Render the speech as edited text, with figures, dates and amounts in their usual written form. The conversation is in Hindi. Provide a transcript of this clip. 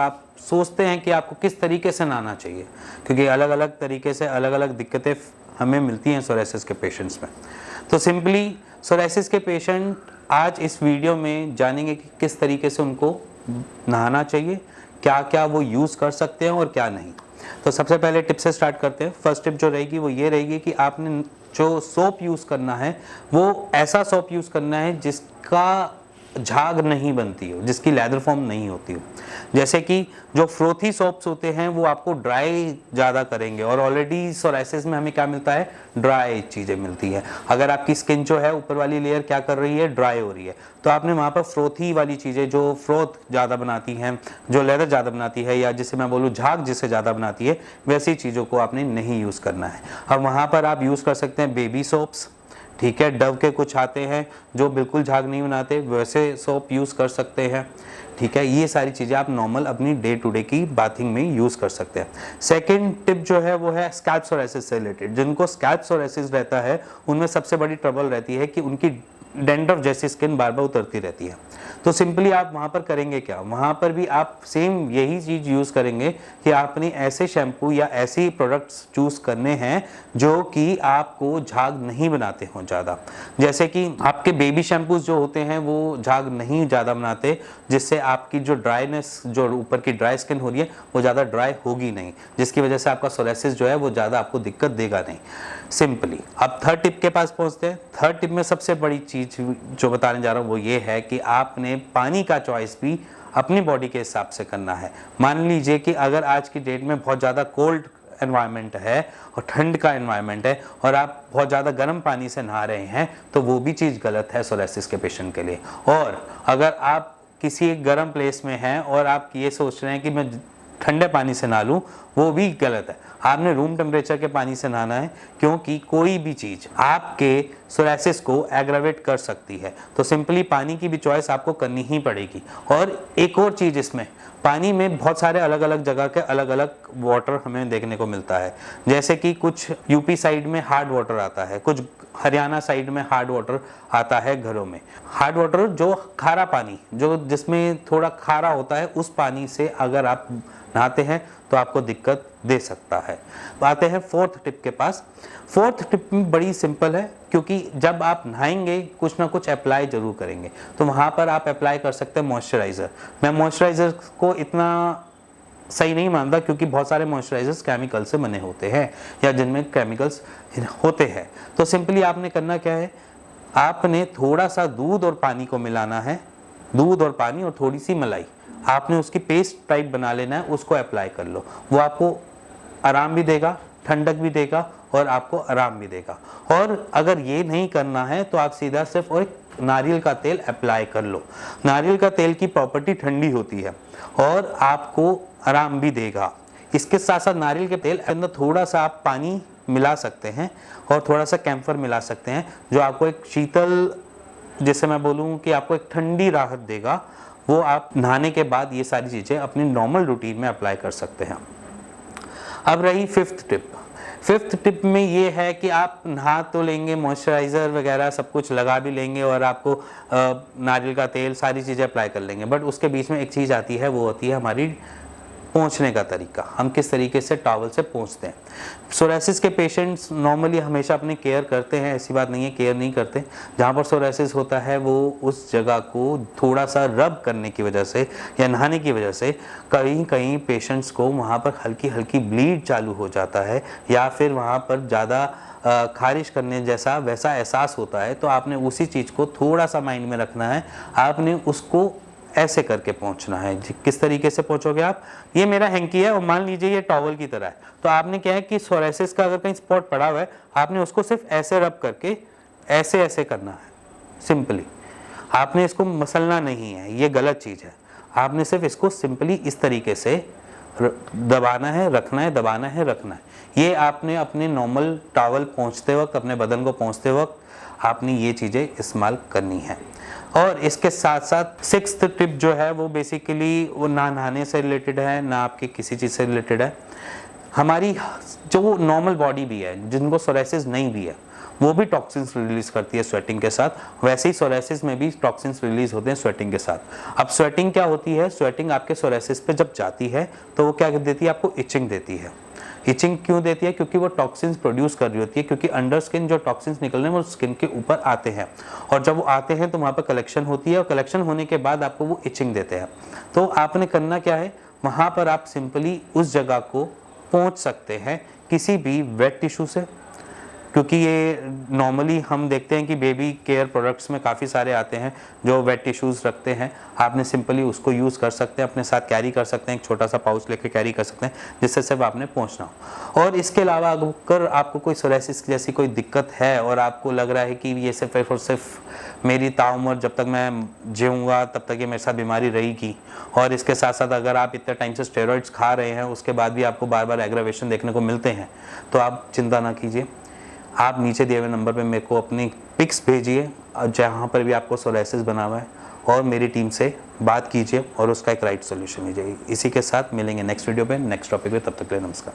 आप सोचते हैं कि आपको किस तरीके से नहाना चाहिए, क्योंकि अलग अलग तरीके से अलग अलग दिक्कतें हमें मिलती हैं सोराइसिस के पेशेंट्स में। तो सिंपली सोराइसिस के पेशेंट आज इस वीडियो में जानेंगे कि किस तरीके से उनको नहाना चाहिए, क्या क्या वो यूज़ कर सकते हैं और क्या नहीं। तो सबसे पहले टिप से स्टार्ट करते हैं। फर्स्ट टिप जो रहेगी वो ये रहेगी कि आपने जो सोप यूज़ करना है वो ऐसा सोप यूज़ करना है जिसका झाग नहीं बनती हो, जिसकी लेदर फॉर्म नहीं होती हो। जैसे कि जो फ्रोथी सोप्स होते हैं वो आपको ड्राई ज़्यादा करेंगे, और ऑलरेडी सोराइसिस में हमें क्या मिलता है, ड्राई चीज़ें मिलती है। अगर आपकी स्किन जो है ऊपर वाली लेयर क्या कर रही है, ड्राई हो रही है, तो आपने वहाँ पर फ्रोथी वाली चीज़ें जो फ्रोथ ज़्यादा बनाती हैं, जो लेदर ज़्यादा बनाती है, या जिसे मैं बोलूँ झाग जिसे ज़्यादा बनाती है, वैसी चीज़ों को आपने नहीं यूज़ करना है। अब वहाँ पर आप यूज़ कर सकते हैं बेबी सोप्स, ठीक है। डव के कुछ आते हैं जो बिल्कुल झाग नहीं बनाते, वैसे सोप यूज़ कर सकते हैं, ठीक है। ये सारी चीज़ें आप नॉर्मल अपनी डे टू डे की बाथिंग में यूज़ कर सकते हैं। सेकंड टिप जो है वो है स्कैल्प सोराइसिस से रिलेटेड। जिनको स्कैल्प सोराइसिस रहता है उनमें सबसे बड़ी ट्रबल रहती है कि उनकी डैंड्रफ जैसी स्किन बार बार उतरती रहती है। तो सिंपली आप वहाँ पर करेंगे क्या, वहाँ पर भी आप सेम यही चीज़ यूज़ करेंगे कि आपने ऐसे शैम्पू या ऐसे प्रोडक्ट्स चूज़ करने हैं जो कि आपको झाग नहीं बनाते हों ज़्यादा। जैसे कि आपके बेबी शैम्पूज जो होते हैं वो झाग नहीं ज़्यादा बनाते, जिससे आपकी जो ड्राइनेस, जो ऊपर की ड्राई स्किन हो रही है वो ज़्यादा ड्राई होगी नहीं, जिसकी वजह से आपका सोराइसिस जो है वो ज़्यादा आपको दिक्कत देगा नहीं, सिंपली। अब थर्ड टिप के पास पहुँचते हैं। थर्ड टिप में सबसे बड़ी चीज़ जो बताने जा रहा हूँ वो ये है कि आपने पानी का चॉइस भी अपनी बॉडी के हिसाब से करना है। मान लीजिए कि अगर आज की डेट में बहुत ज़्यादा कोल्ड एनवायरनमेंट है और ठंड का एनवायरनमेंट है और आप बहुत ज़्यादा गर्म पानी से नहा रहे हैं, तो वो भी चीज़ गलत है सोराइसिस के पेशेंट के लिए। और अगर आप किसी एक गर्म प्लेस में हैं और आप ये सोच रहे हैं कि मैं ठंडे पानी से नहा लूँ, वो भी गलत है। आपने रूम टेम्परेचर के पानी से नहाना है, क्योंकि कोई भी चीज़ आपके सोराइसिस को एग्रावेट कर सकती है। तो सिंपली पानी की भी चॉइस आपको करनी ही पड़ेगी। और एक और चीज़, इसमें पानी में बहुत सारे अलग अलग जगह के अलग अलग वाटर हमें देखने को मिलता है। जैसे कि कुछ यूपी साइड में हार्ड वाटर आता है, कुछ हरियाणा साइड में हार्ड वाटर आता है घरों में। हार्ड वाटर जो खारा पानी, जो जिसमें थोड़ा खारा होता है, उस पानी से अगर आप नहाते हैं तो आपको दिक्कत दे सकता है। आते हैं फोर्थ टिप के पास। फोर्थ टिप में बड़ी सिंपल है, क्योंकि जब आप नहाएंगे कुछ ना कुछ अप्लाई जरूर करेंगे, तो वहाँ पर आप अप्लाई कर सकते हैं मॉइस्चराइज़र। मैं मॉइस्चराइज़र को इतना सही नहीं मानता, क्योंकि बहुत सारे मॉइस्चराइजर्स केमिकल से बने होते हैं या जिनमें केमिकल्स होते हैं। तो सिंपली आपने करना क्या है, आपने थोड़ा सा दूध और पानी को मिलाना है, दूध और पानी और थोड़ी सी मलाई, आपने उसकी पेस्ट टाइप बना लेना है, उसको अप्लाई कर लो। वो आपको आराम भी देगा, ठंडक भी देगा और आपको आराम भी देगा। और अगर ये नहीं करना है तो आप सीधा सिर्फ और नारियल का तेल अप्लाई कर लो। नारियल का तेल की प्रॉपर्टी ठंडी होती है और आपको आराम भी देगा। इसके साथ साथ नारियल के तेल के अंदर थोड़ा सा आप पानी मिला सकते हैं और थोड़ा सा कैम्फर मिला सकते हैं, जो आपको एक शीतल, जैसे मैं बोलूँ कि आपको एक ठंडी राहत देगा। वो आप नहाने के बाद ये सारी चीज़ें अपनी नॉर्मल रूटीन में अप्लाई कर सकते हैं। अब रही फिफ्थ टिप। फिफ्थ टिप में ये है कि आप नहा तो लेंगे, मॉइस्चराइज़र वगैरह सब कुछ लगा भी लेंगे और आपको नारियल का तेल सारी चीज़ें अप्लाई कर लेंगे, बट उसके बीच में एक चीज़ आती है, वो होती है हमारी पोंछने का तरीका। हम किस तरीके से टॉवल से पोंछते हैं। सोराइसिस के पेशेंट्स नॉर्मली हमेशा अपनी केयर करते हैं, ऐसी बात नहीं है केयर नहीं करते। जहाँ पर सोराइसिस होता है वो उस जगह को थोड़ा सा रब करने की वजह से या नहाने की वजह से कहीं कहीं पेशेंट्स को वहाँ पर हल्की हल्की ब्लीड चालू हो जाता है, या फिर वहाँ पर ज़्यादा खारिश करने जैसा वैसा एहसास होता है। तो आपने उसी चीज़ को थोड़ा सा माइंड में रखना है, आपने उसको ऐसे करके पहुंचना है। किस तरीके से पहुंचोगे आप, ये मेरा हैंकी है और मान लीजिए ये टॉवल की तरह है, तो आपने क्या है कि सोराइसिस का अगर कहीं स्पॉट पड़ा हुआ है, आपने उसको सिर्फ ऐसे रब करके ऐसे ऐसे करना है सिंपली। आपने इसको मसलना नहीं है, ये गलत चीज़ है। आपने सिर्फ इसको सिंपली इस तरीके से दबाना है, रखना है, दबाना है, रखना है। ये आपने अपने नॉर्मल टॉवल पहुँचते वक्त, अपने बदन को पहुँचते वक्त आपने ये चीज़ें इस्तेमाल करनी है। और इसके साथ साथ सिक्स्थ टिप जो है वो बेसिकली वो ना नहाने से रिलेटेड है, ना आपके किसी चीज़ से रिलेटेड है। हमारी जो नॉर्मल बॉडी भी है, जिनको सोराइसिस नहीं भी है, वो भी टॉक्सिन्स रिलीज करती है स्वेटिंग के साथ। वैसे ही सोराइसिस में भी टॉक्सिन्स रिलीज होते हैं स्वेटिंग के साथ। अब स्वेटिंग क्या होती है, स्वेटिंग आपके सोराइसिस पे जब जाती है तो वो क्या देती है, आपको इचिंग देती है। इचिंग क्यों देती है, क्योंकि वो टॉक्सिन्स प्रोड्यूस कर रही होती है, क्योंकि अंडर स्किन जो टॉक्सिन्स निकलने हैं वो स्किन के ऊपर आते हैं, और जब वो आते हैं तो वहाँ पर कलेक्शन होती है, और कलेक्शन होने के बाद आपको वो इचिंग देते हैं। तो आपने करना क्या है, वहाँ पर आप सिंपली उस जगह को पोंछ सकते हैं किसी भी वेट टिश्यू से, क्योंकि ये नॉर्मली हम देखते हैं कि बेबी केयर प्रोडक्ट्स में काफ़ी सारे आते हैं जो वेट टिश्यूज़ रखते हैं। आपने सिंपली उसको यूज़ कर सकते हैं, अपने साथ कैरी कर सकते हैं, एक छोटा सा पाउच लेके कैरी कर सकते हैं जिससे सिर्फ आपने पहुंचना हो। और इसके अलावा अगर आपको कोई सोराइसिस जैसी कोई दिक्कत है और आपको लग रहा है कि ये सिर्फ और सिर्फ मेरी ताउम्र जब तक मैं जीऊँगा तब तक ये मेरे साथ बीमारी रहेगी, और इसके साथ साथ अगर आप इतने टाइम से स्टेरॉइड्स खा रहे हैं उसके बाद भी आपको बार बार एग्रावेशन देखने को मिलते हैं, तो आप चिंता ना कीजिए। आप नीचे दिए हुए नंबर पे मेरे को अपनी पिक्स भेजिए जहाँ पर भी आपको सोराइसिस बना हुआ है, और मेरी टीम से बात कीजिए और उसका एक राइट सॉल्यूशन लीजिए। इसी के साथ मिलेंगे नेक्स्ट वीडियो पे नेक्स्ट टॉपिक पे, तब तक के लिए नमस्कार।